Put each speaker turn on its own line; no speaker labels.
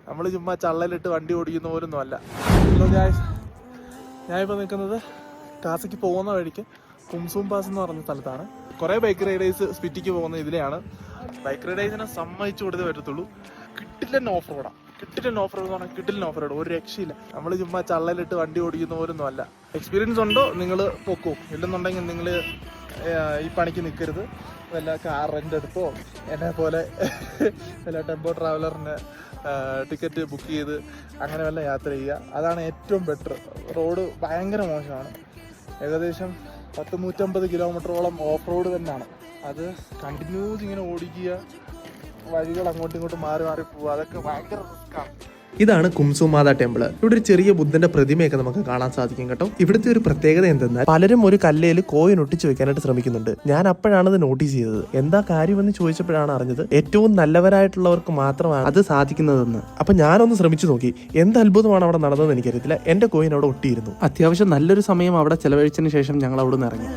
നമ്മൾ ചുമ്മാ ചള്ളലിട്ട് വണ്ടി ഓടിക്കുന്ന പോലൊന്നും അല്ല. ഞാനിപ്പോൾ നിൽക്കുന്നത് കാസയ്ക്ക് പോകുന്ന വഴിക്ക് കുംസും പാസ് എന്ന് പറഞ്ഞ സ്ഥലത്താണ്. കുറേ ബൈക്ക് റൈഡേഴ്സ് സ്പിറ്റിക്ക് പോകുന്ന ഇതിലെയാണ്. ബൈക്ക് റൈഡേഴ്സിനെ സമ്മതിച്ചു കൊടുത്തേ പറ്റത്തുള്ളൂ. കിട്ടില്ല ഓഫ് റോഡാണ്. കിട്ടില്ല ഓഫ് റോഡ് എന്ന് പറഞ്ഞാൽ കിട്ടില്ല ഓഫ് റോഡ്, ഒരു രക്ഷയില്ല. നമ്മൾ ചുമ്മാ ചള്ളലിട്ട് വണ്ടി ഓടിക്കുന്ന പോലൊന്നും അല്ല. എക്സ്പീരിയൻസ് ഉണ്ടോ നിങ്ങൾ പൊക്കോ, ഇല്ലെന്നുണ്ടെങ്കിൽ നിങ്ങൾ ഈ പണിക്ക് നിൽക്കരുത്. വല്ല കാർ റെൻ്റ് എടുത്തോ എന്നെ പോലെ വല്ല ടെമ്പോ ട്രാവലറിന് ടിക്കറ്റ് ബുക്ക് ചെയ്ത് അങ്ങനെ വല്ല യാത്ര ചെയ്യുക. അതാണ് ഏറ്റവും ബെറ്റർ. റോഡ് ഭയങ്കര മോശമാണ്. ഏകദേശം 150 കിലോമീറ്ററോളം ഓഫ് റോഡ് തന്നെയാണ്. അത് കണ്ടിന്യൂസ് ഇങ്ങനെ ഓടിക്കുക, വഴികൾ അങ്ങോട്ടും ഇങ്ങോട്ടും മാറി മാറി പോവുക, അതൊക്കെ ഭയങ്കര റിസ്ക്കാണ്.
ഇതാണ് കുംസുമാത ടെമ്പിൾ. ഇവിടെ ഒരു ചെറിയ ബുദ്ധന്റെ പ്രതിമയൊക്കെ നമുക്ക് കാണാൻ സാധിക്കും കേട്ടോ. ഇവിടുത്തെ ഒരു പ്രത്യേകത എന്തെന്നാൽ പലരും ഒരു കല്ലേൽ കോയിൻ ഒട്ടിച്ചു വെക്കാനായിട്ട് ശ്രമിക്കുന്നുണ്ട്. ഞാൻ അപ്പോഴാണ് അത് നോട്ടീസ് ചെയ്തത്. എന്താ കാര്യമെന്ന് ചോദിച്ചപ്പോഴാണ് അറിഞ്ഞത് ഏറ്റവും നല്ലവരായിട്ടുള്ളവർക്ക് മാത്രമാണ് അത് സാധിക്കുന്നതെന്ന്. അപ്പൊ ഞാനൊന്ന് ശ്രമിച്ചു നോക്കി. എന്ത് അത്ഭുതമാണ് അവിടെ നടന്നതെന്ന് എനിക്കറിയത്തില്ല. എന്റെ കോയിൻ അവിടെ ഒട്ടിയിരുന്നു. അത്യാവശ്യം നല്ലൊരു സമയം അവിടെ ചെലവഴിച്ചതിന് ശേഷം ഞങ്ങൾ അവിടെ നിന്ന് ഇറങ്ങി.